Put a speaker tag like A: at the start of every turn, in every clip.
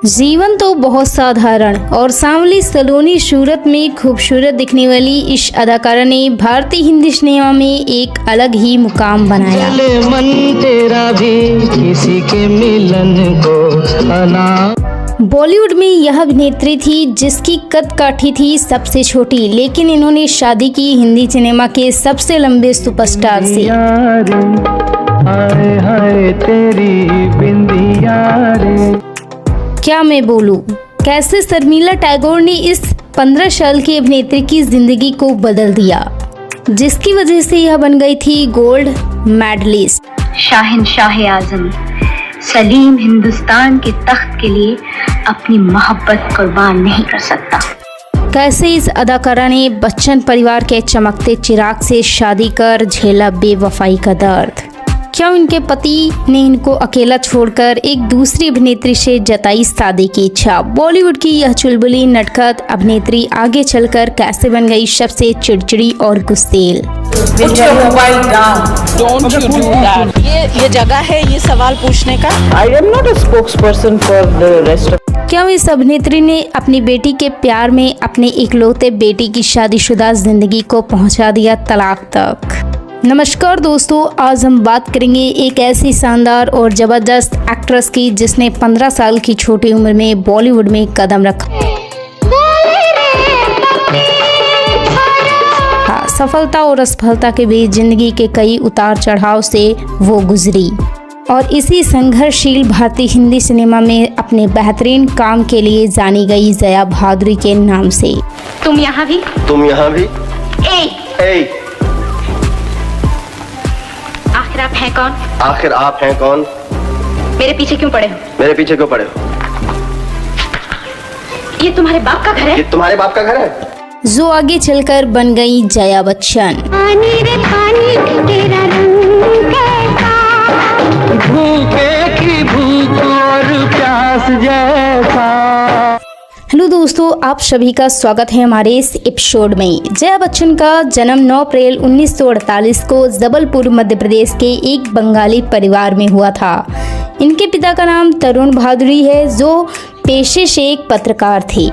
A: जीवन तो बहुत साधारण और सांवली सलोनी सूरत में खूबसूरत दिखने वाली इस अदाकारा ने भारतीय हिंदी सिनेमा में एक अलग ही मुकाम बनाया।
B: चले मन तेरा भी किसी के मिलन को अना।
A: बॉलीवुड में यह अभिनेत्री थी जिसकी कद काठी थी सबसे छोटी, लेकिन इन्होंने शादी की हिंदी सिनेमा के सबसे लंबे सुपरस्टार से।
B: हाय हाय तेरी बिंदिया रे।
A: क्या मैं बोलूं, कैसे शर्मिला टैगोर ने इस 15 साल की अभिनेत्री की जिंदगी को बदल दिया, जिसकी वजह से यह बन गई थी गोल्ड मेडलिस्ट।
C: शाहनशाह आजम सलीम हिंदुस्तान के तख्त के लिए अपनी मोहब्बत कुर्बान नहीं कर सकता।
A: कैसे इस अदाकारा ने बच्चन परिवार के चमकते चिराग से शादी कर झेला बेवफाई का दर्द। क्या उनके पति ने इनको अकेला छोड़कर एक दूसरी अभिनेत्री से जताई शादी की इच्छा। बॉलीवुड की यह चुलबुली नटखट अभिनेत्री आगे चलकर कैसे बन गई सबसे चिड़चिड़ी और गुस्सेल।
D: ये जगह है ये सवाल पूछने का।
E: I am not a spokesperson for the rest of.
A: क्या इस अभिनेत्री ने अपनी बेटी के प्यार में अपने इकलौते बेटी की शादीशुदा जिंदगी को पहुंचा दिया तलाक तक। नमस्कार दोस्तों, आज हम बात करेंगे एक ऐसी शानदार और जबरदस्त एक्ट्रेस की जिसने 15 साल की छोटी उम्र में बॉलीवुड में कदम रखा। हाँ, सफलता और असफलता के बीच जिंदगी के कई उतार चढ़ाव से वो गुजरी और इसी संघर्षशील भारतीय हिंदी सिनेमा में अपने बेहतरीन काम के लिए जानी गई जया भादुरी के नाम से।
C: तुम यहाँ भी
F: ए
C: आखिर आप हैं कौन?
F: आखिर आप हैं कौन?
C: मेरे पीछे क्यों पड़े हो?
F: मेरे पीछे क्यों पड़े हो?
C: ये तुम्हारे बाप का घर है?
F: ये तुम्हारे बाप का घर है?
A: जो आगे चलकर बन गई जया बच्चन।
C: पानी रे पानी तेरा रंग कैसा,
B: भूखे की भूख और प्यास जैसा।
A: हेलो दोस्तों, आप सभी का स्वागत है हमारे इस एपिसोड में। जया बच्चन का जन्म 9 अप्रैल 1948 को जबलपुर मध्य प्रदेश के एक बंगाली परिवार में हुआ था। इनके पिता का नाम तरुण भादुरी है जो पेशे से एक पत्रकार थे,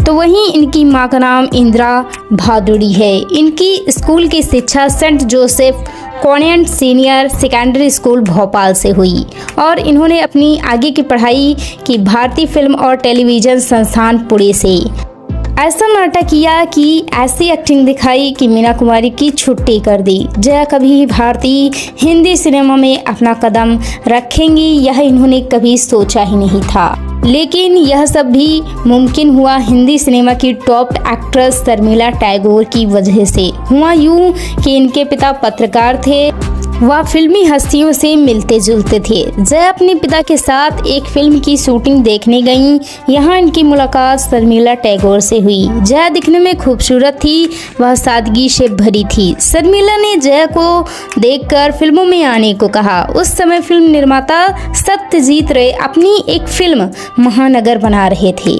A: तो वहीं इनकी मां का नाम इंदिरा भादुरी है। इनकी स्कूल की शिक्षा Saint Joseph Convent Senior Secondary School Bhopal से हुई और इन्होंने अपनी आगे की पढ़ाई की भारतीय फिल्म और टेलीविज़न संस्थान पुणे से। ऐसा नाटक किया कि ऐसी एक्टिंग दिखाई कि मीना कुमारी की छुट्टी कर दी। जया कभी भारतीय हिंदी सिनेमा में अपना कदम रखेंगी यह इन्होंने कभी सोचा ही नहीं था, लेकिन यह सब भी मुमकिन हुआ हिंदी सिनेमा की टॉप एक्ट्रेस शर्मिला टैगोर की वजह से। हुआ यूं कि इनके पिता पत्रकार थे, वह फिल्मी हस्तियों से मिलते जुलते थे। जया अपने पिता के साथ एक फिल्म की शूटिंग देखने गईं। यहाँ इनकी मुलाकात शर्मिला टैगोर से हुई। जया दिखने में खूबसूरत थी, वह सादगी से भरी थी। शर्मिला ने जया को देखकर फिल्मों में आने को कहा। उस समय फिल्म निर्माता सत्यजीत रे अपनी एक फिल्म महानगर बना रहे थे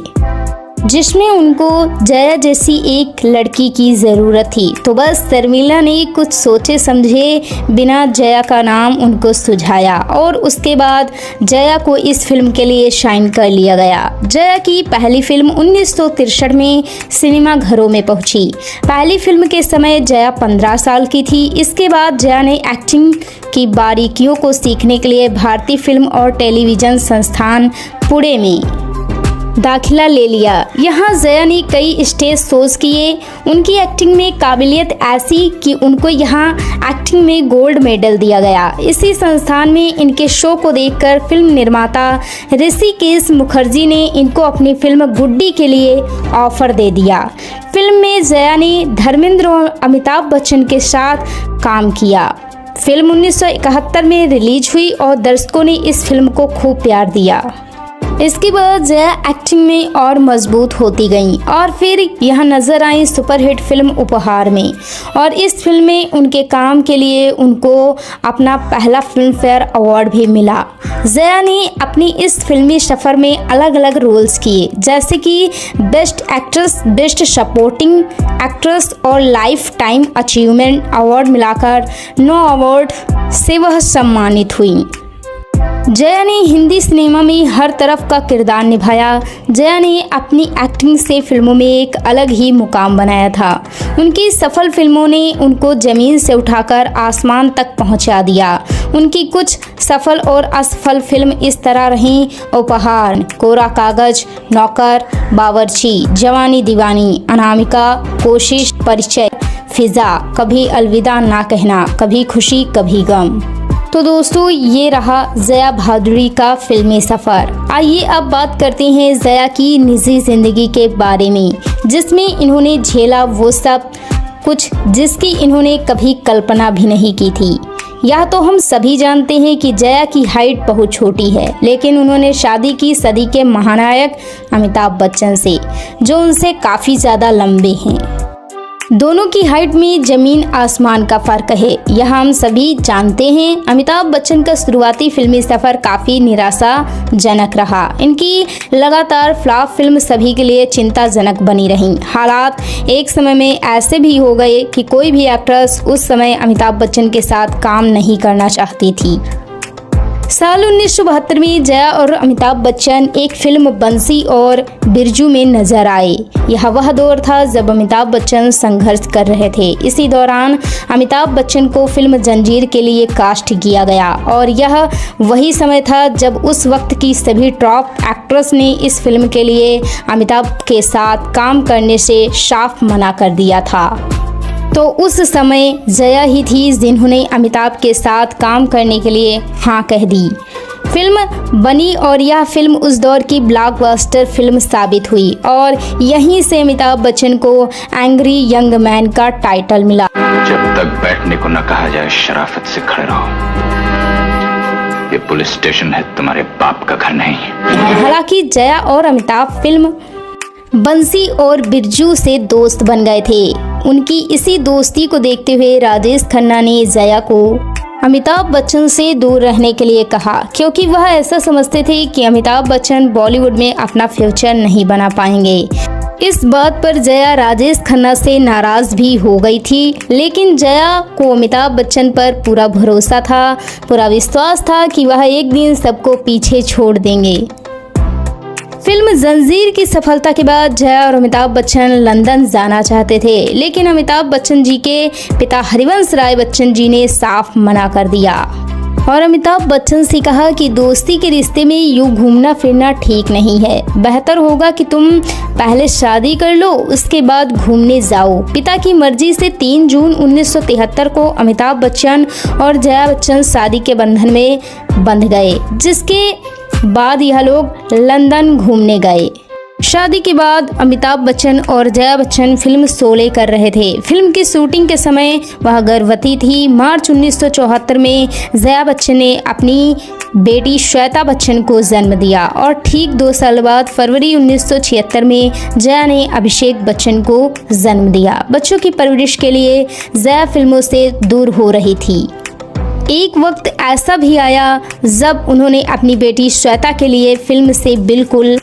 A: जिसमें उनको जया जैसी एक लड़की की ज़रूरत थी, तो बस शर्मिला ने कुछ सोचे समझे बिना जया का नाम उनको सुझाया और उसके बाद जया को इस फिल्म के लिए साइन कर लिया गया। जया की पहली फिल्म 1963 में सिनेमा घरों में पहुंची। पहली फिल्म के समय जया 15 साल की थी। इसके बाद जया ने एक्टिंग की बारीकियों को सीखने के लिए भारतीय फिल्म और टेलीविज़न संस्थान पुणे में दाखिला ले लिया। यहाँ जया ने कई स्टेज शोज किए। उनकी एक्टिंग में काबिलियत ऐसी कि उनको यहाँ एक्टिंग में गोल्ड मेडल दिया गया। इसी संस्थान में इनके शो को देखकर फिल्म निर्माता ऋषिकेश मुखर्जी ने इनको अपनी फिल्म गुड्डी के लिए ऑफर दे दिया। फिल्म में जया ने धर्मेंद्र और अमिताभ बच्चन के साथ काम किया। फिल्म 1971 में रिलीज हुई और दर्शकों ने इस फिल्म को खूब प्यार दिया। इसके बाद जया एक्टिंग में और मजबूत होती गईं और फिर यह नजर आई सुपरहिट फिल्म उपहार में और इस फिल्म में उनके काम के लिए उनको अपना पहला फिल्म फेयर अवार्ड भी मिला। जया ने अपनी इस फिल्मी सफ़र में अलग अलग रोल्स किए, जैसे कि best actress, best supporting actress और लाइफ टाइम अचीवमेंट अवार्ड मिलाकर 9 अवार्ड से वह सम्मानित हुई। जया ने हिंदी सिनेमा में हर तरफ का किरदार निभाया। जया ने अपनी एक्टिंग से फिल्मों में एक अलग ही मुकाम बनाया था। उनकी सफल फिल्मों ने उनको जमीन से उठाकर आसमान तक पहुंचा दिया। उनकी कुछ सफल और असफल फिल्म इस तरह रहीं: उपहार, कोरा कागज, नौकर, बावर्ची, जवानी दीवानी, अनामिका, कोशिश, परिचय, फिजा, कभी अलविदा ना कहना, कभी खुशी कभी गम। तो दोस्तों, ये रहा जया भादुड़ी का फिल्मी सफ़र। आइए अब बात करते हैं जया की निजी ज़िंदगी के बारे में, जिसमें इन्होंने झेला वो सब कुछ जिसकी इन्होंने कभी कल्पना भी नहीं की थी। यह तो हम सभी जानते हैं कि जया की हाइट बहुत छोटी है, लेकिन उन्होंने शादी की सदी के महानायक अमिताभ बच्चन से, जो उनसे काफ़ी ज़्यादा लंबे हैं। दोनों की हाइट में जमीन आसमान का फर्क है, यह हम सभी जानते हैं। अमिताभ बच्चन का शुरुआती फिल्मी सफर काफी निराशाजनक रहा। इनकी लगातार फ्लॉप फिल्म सभी के लिए चिंताजनक बनी रही। हालात एक समय में ऐसे भी हो गए कि कोई भी एक्ट्रेस उस समय अमिताभ बच्चन के साथ काम नहीं करना चाहती थी। साल 1972 में जया और अमिताभ बच्चन एक फिल्म बंसी और बिरजू में नजर आए। यह वह दौर था जब अमिताभ बच्चन संघर्ष कर रहे थे। इसी दौरान अमिताभ बच्चन को फिल्म जंजीर के लिए कास्ट किया गया और यह वही समय था जब उस वक्त की सभी टॉप एक्ट्रेस ने इस फिल्म के लिए अमिताभ के साथ काम करने से साफ मना कर दिया था। तो उस समय जया ही थी जिन्होंने अमिताभ के साथ काम करने के लिए हाँ कह दी। फिल्म बनी और यह फिल्म उस दौर की ब्लॉकबस्टर फिल्म साबित हुई और यहीं से अमिताभ बच्चन को एंग्री यंग मैन का टाइटल मिला।
G: जब तक बैठने को न कहा जाए शराफत से खड़े रहो। ये पुलिस स्टेशन है, तुम्हारे बाप का घर नहीं।
A: हालांकि जया और अमिताभ फिल्म बंसी और बिरजू से दोस्त बन गए थे। उनकी इसी दोस्ती को देखते हुए राजेश खन्ना ने जया को अमिताभ बच्चन से दूर रहने के लिए कहा, क्योंकि वह ऐसा समझते थे कि अमिताभ बच्चन बॉलीवुड में अपना फ्यूचर नहीं बना पाएंगे। इस बात पर जया राजेश खन्ना से नाराज भी हो गई थी, लेकिन जया को अमिताभ बच्चन पर पूरा भरोसा था, पूरा विश्वास था कि वह एक दिन सबको पीछे छोड़ देंगे। फिल्म जंजीर की सफलता के बाद जया और अमिताभ बच्चन लंदन जाना चाहते थे, लेकिन अमिताभ बच्चन जी के पिता हरिवंश राय बच्चन जी ने साफ मना कर दिया और अमिताभ बच्चन से कहा कि दोस्ती के रिश्ते में यूं घूमना फिरना ठीक नहीं है। बेहतर होगा कि तुम पहले शादी कर लो, उसके बाद घूमने जाओ। पिता की मर्जी से 3 जून 1973 को अमिताभ बच्चन और जया बच्चन शादी के बंधन में बंध गए, जिसके बाद यह लोग लंदन घूमने गए। शादी के बाद अमिताभ बच्चन और जया बच्चन फिल्म शोले कर रहे थे। फिल्म की शूटिंग के समय वह गर्भवती थी। मार्च 1974 में जया बच्चन ने अपनी बेटी श्वेता बच्चन को जन्म दिया और ठीक 2 साल बाद फरवरी 1976 में जया ने अभिषेक बच्चन को जन्म दिया। बच्चों की परवरिश के लिए जया फिल्मों से दूर हो रही थी। एक वक्त ऐसा भी आया जब उन्होंने अपनी बेटी श्वेता के लिए फिल्म से बिल्कुल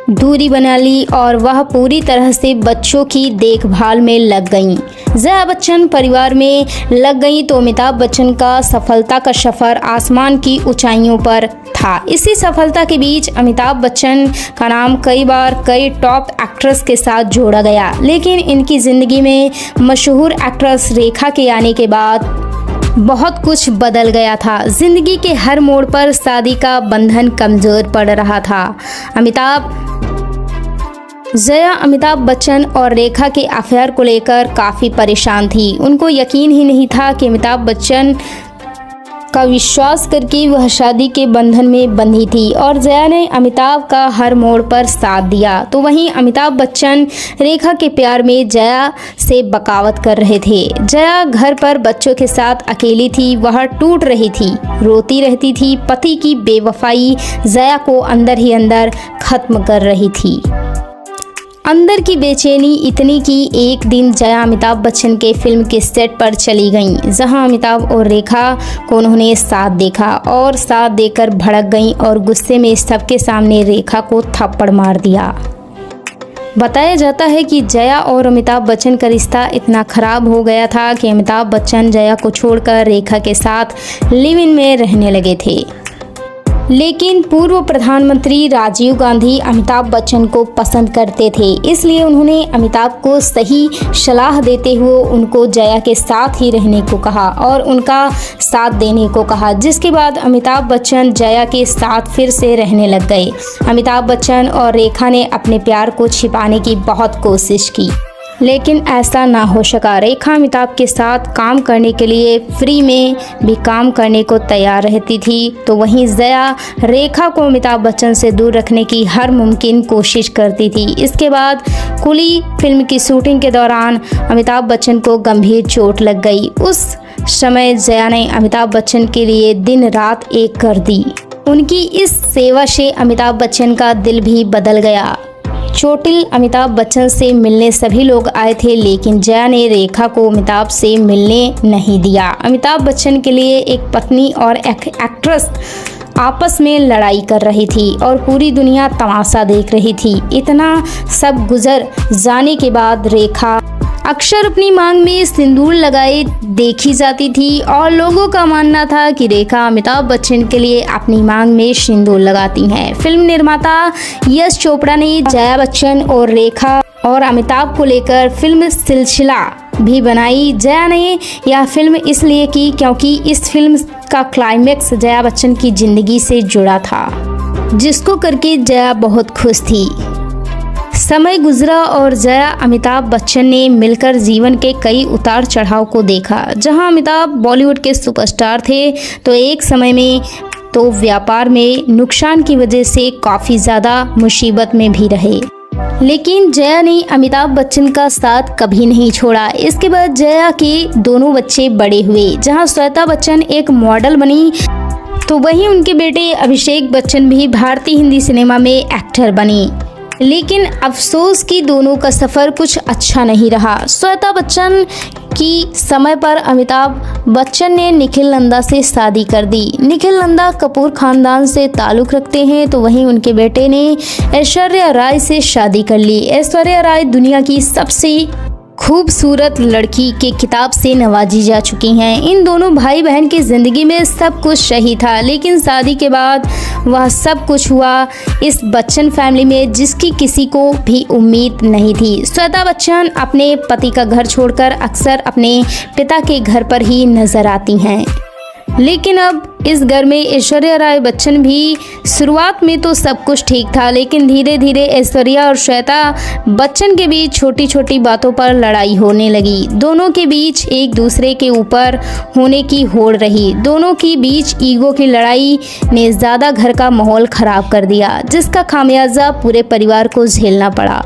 A: दूरी बना ली और वह पूरी तरह से बच्चों की देखभाल में लग गईं। जया बच्चन परिवार में लग गई तो अमिताभ बच्चन का सफलता का सफर आसमान की ऊंचाइयों पर था। इसी सफलता के बीच अमिताभ बच्चन का नाम कई बार कई टॉप एक्ट्रेस के साथ जोड़ा गया, लेकिन इनकी जिंदगी में मशहूर एक्ट्रेस रेखा के आने के बाद बहुत कुछ बदल गया था। जिंदगी के हर मोड़ पर शादी का बंधन कमजोर पड़ रहा था। जया अमिताभ बच्चन और रेखा के अफेयर को लेकर काफ़ी परेशान थी। उनको यकीन ही नहीं था कि अमिताभ बच्चन का विश्वास करके वह शादी के बंधन में बंधी थी और जया ने अमिताभ का हर मोड़ पर साथ दिया। तो वहीं अमिताभ बच्चन रेखा के प्यार में जया से बगावत कर रहे थे। जया घर पर बच्चों के साथ अकेली थी, वह टूट रही थी, रोती रहती थी। पति की बेवफाई जया को अंदर ही अंदर खत्म कर रही थी। अंदर की बेचैनी इतनी कि एक दिन जया अमिताभ बच्चन के फिल्म के सेट पर चली गईं, जहां अमिताभ और रेखा को उन्होंने साथ देखा और साथ देकर भड़क गईं और गुस्से में सबके सामने रेखा को थप्पड़ मार दिया। बताया जाता है कि जया और अमिताभ बच्चन का रिश्ता इतना खराब हो गया था कि अमिताभ बच्चन जया को छोड़कर रेखा के साथ लिव इन में रहने लगे थे। लेकिन पूर्व प्रधानमंत्री राजीव गांधी अमिताभ बच्चन को पसंद करते थे, इसलिए उन्होंने अमिताभ को सही सलाह देते हुए उनको जया के साथ ही रहने को कहा और उनका साथ देने को कहा, जिसके बाद अमिताभ बच्चन जया के साथ फिर से रहने लग गए। अमिताभ बच्चन और रेखा ने अपने प्यार को छिपाने की बहुत कोशिश की, लेकिन ऐसा ना हो सका। रेखा अमिताभ के साथ काम करने के लिए फ्री में भी काम करने को तैयार रहती थी, तो वहीं जया रेखा को अमिताभ बच्चन से दूर रखने की हर मुमकिन कोशिश करती थी। इसके बाद कुली फिल्म की शूटिंग के दौरान अमिताभ बच्चन को गंभीर चोट लग गई। उस समय जया ने अमिताभ बच्चन के लिए दिन रात एक कर दी। उनकी इस सेवा से अमिताभ बच्चन का दिल भी बदल गया। चोटिल अमिताभ बच्चन से मिलने सभी लोग आए थे, लेकिन जया ने रेखा को अमिताभ से मिलने नहीं दिया। अमिताभ बच्चन के लिए एक पत्नी और एक एक्ट्रेस आपस में लड़ाई कर रही थी और पूरी दुनिया तमाशा देख रही थी। इतना सब गुजर जाने के बाद रेखा अक्सर अपनी मांग में सिंदूर लगाए देखी जाती थी और लोगों का मानना था कि रेखा अमिताभ बच्चन के लिए अपनी मांग में सिंदूर लगाती हैं। फिल्म निर्माता यश चोपड़ा ने जया बच्चन और रेखा और अमिताभ को लेकर फिल्म सिलसिला भी बनाई। जया ने यह फिल्म इसलिए की क्योंकि इस फिल्म का क्लाइमेक्स जया बच्चन की जिंदगी से जुड़ा था, जिसको करके जया बहुत खुश थी। समय गुजरा और जया अमिताभ बच्चन ने मिलकर जीवन के कई उतार चढ़ाव को देखा। जहां अमिताभ बॉलीवुड के सुपरस्टार थे, तो एक समय में तो व्यापार में नुकसान की वजह से काफ़ी ज़्यादा मुसीबत में भी रहे, लेकिन जया ने अमिताभ बच्चन का साथ कभी नहीं छोड़ा। इसके बाद जया के दोनों बच्चे बड़े हुए। जहां श्वेता बच्चन एक मॉडल बनी, तो वहीं उनके बेटे अभिषेक बच्चन भी भारतीय हिंदी सिनेमा में एक्टर बनी। लेकिन अफसोस कि दोनों का सफ़र कुछ अच्छा नहीं रहा। श्वेता बच्चन की समय पर अमिताभ बच्चन ने निखिल नंदा से शादी कर दी। निखिल नंदा कपूर खानदान से ताल्लुक़ रखते हैं, तो वहीं उनके बेटे ने ऐश्वर्या राय से शादी कर ली। ऐश्वर्या राय दुनिया की सबसे खूबसूरत लड़की के खिताब से नवाजी जा चुकी हैं। इन दोनों भाई बहन की ज़िंदगी में सब कुछ सही था, लेकिन शादी के बाद वह सब कुछ हुआ इस बच्चन फैमिली में जिसकी किसी को भी उम्मीद नहीं थी। श्वेता बच्चन अपने पति का घर छोड़कर अक्सर अपने पिता के घर पर ही नजर आती हैं, लेकिन अब इस घर में ऐश्वर्या राय बच्चन भी। शुरुआत में तो सब कुछ ठीक था, लेकिन धीरे धीरे ऐश्वर्या और श्वेता बच्चन के बीच छोटी छोटी बातों पर लड़ाई होने लगी। दोनों के बीच एक दूसरे के ऊपर होने की होड़ रही। दोनों के बीच ईगो की लड़ाई ने ज़्यादा घर का माहौल ख़राब कर दिया, जिसका खामियाजा पूरे परिवार को झेलना पड़ा।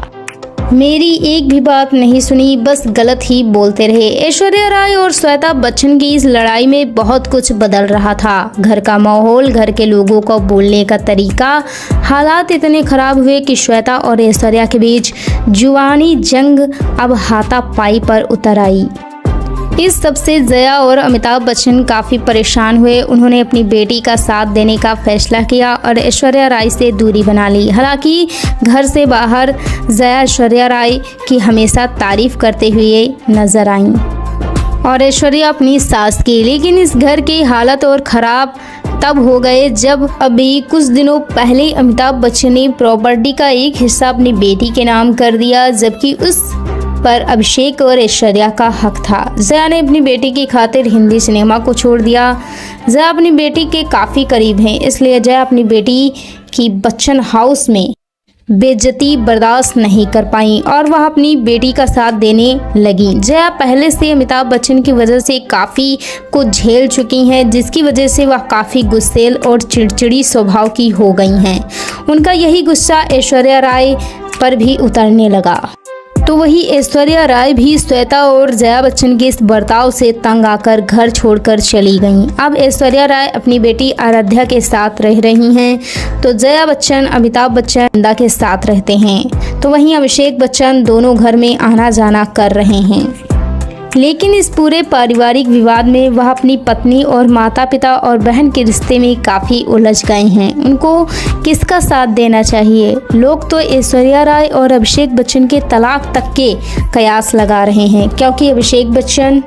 A: मेरी एक भी बात नहीं सुनी, बस गलत ही बोलते रहे। ऐश्वर्या राय और श्वेता बच्चन की इस लड़ाई में बहुत कुछ बदल रहा था। घर का माहौल, घर के लोगों को बोलने का तरीका, हालात इतने खराब हुए कि श्वेता और ऐश्वर्या के बीच जुबानी जंग अब हाथापाई पर उतर आई। इस सब से जया और अमिताभ बच्चन काफ़ी परेशान हुए। उन्होंने अपनी बेटी का साथ देने का फैसला किया और ऐश्वर्या राय से दूरी बना ली। हालांकि घर से बाहर जया ऐश्वर्या राय की हमेशा तारीफ करते हुए नजर आईं और ऐश्वर्या अपनी सास की, लेकिन इस घर की हालत और ख़राब तब हो गए जब अभी कुछ दिनों पहले अमिताभ बच्चन ने प्रॉपर्टी का एक हिस्सा अपनी बेटी के नाम कर दिया, जबकि उस पर अभिषेक और ऐश्वर्या का हक था। जया ने अपनी बेटी की खातिर हिंदी सिनेमा को छोड़ दिया। जया अपनी बेटी के काफ़ी करीब हैं, इसलिए जया अपनी बेटी की बच्चन हाउस में बेइज्जती बर्दाश्त नहीं कर पाई और वह अपनी बेटी का साथ देने लगी। जया पहले से अमिताभ बच्चन की वजह से काफ़ी कुछ झेल चुकी हैं, जिसकी वजह से वह काफ़ी गुस्सेल और चिड़चिड़ी स्वभाव की हो गई हैं। उनका यही गुस्सा ऐश्वर्या राय पर भी उतरने लगा। तो वही ऐश्वर्या राय भी श्वेता और जया बच्चन के इस बर्ताव से तंग आकर घर छोड़कर चली गईं। अब ऐश्वर्या राय अपनी बेटी आराध्या के साथ रह रही हैं, तो जया बच्चन अमिताभ बच्चन नंदा के साथ रहते हैं। तो वहीं अभिषेक बच्चन दोनों घर में आना जाना कर रहे हैं। लेकिन इस पूरे पारिवारिक विवाद में वह अपनी पत्नी और माता पिता और बहन के रिश्ते में काफ़ी उलझ गए हैं। उनको किसका साथ देना चाहिए? लोग तो ऐश्वर्या राय और अभिषेक बच्चन के तलाक तक के कयास लगा रहे हैं, क्योंकि अभिषेक बच्चन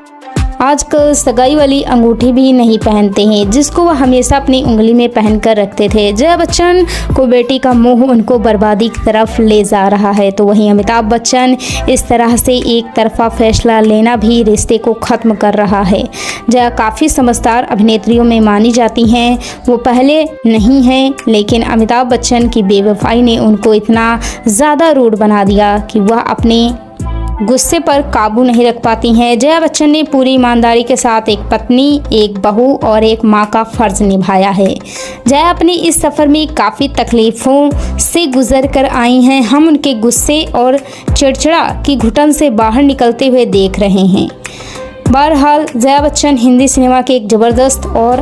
A: आजकल सगाई वाली अंगूठी भी नहीं पहनते हैं, जिसको वह हमेशा अपनी उंगली में पहन कर रखते थे। जया बच्चन को बेटी का मोह उनको बर्बादी की तरफ ले जा रहा है, तो वहीं अमिताभ बच्चन इस तरह से एक तरफा फैसला लेना भी रिश्ते को ख़त्म कर रहा है। जया काफ़ी समझदार अभिनेत्रियों में मानी जाती हैं, वो पहले नहीं हैं, लेकिन अमिताभ बच्चन की बेवफाई ने उनको इतना ज़्यादा रूड बना दिया कि वह अपने गुस्से पर काबू नहीं रख पाती हैं। जया बच्चन ने पूरी ईमानदारी के साथ एक पत्नी, एक बहू और एक मां का फर्ज निभाया है। जया अपने इस सफ़र में काफ़ी तकलीफ़ों से गुजर कर आई हैं। हम उनके गुस्से और चिड़चिड़ा की घुटन से बाहर निकलते हुए देख रहे हैं। बहरहाल जया बच्चन हिंदी सिनेमा के एक ज़बरदस्त और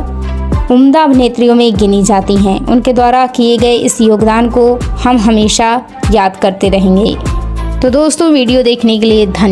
A: उम्दा अभिनेत्रियों में गिनी जाती हैं। उनके द्वारा किए गए इस योगदान को हम हमेशा याद करते रहेंगे। तो दोस्तों, वीडियो देखने के लिए धन्यवाद।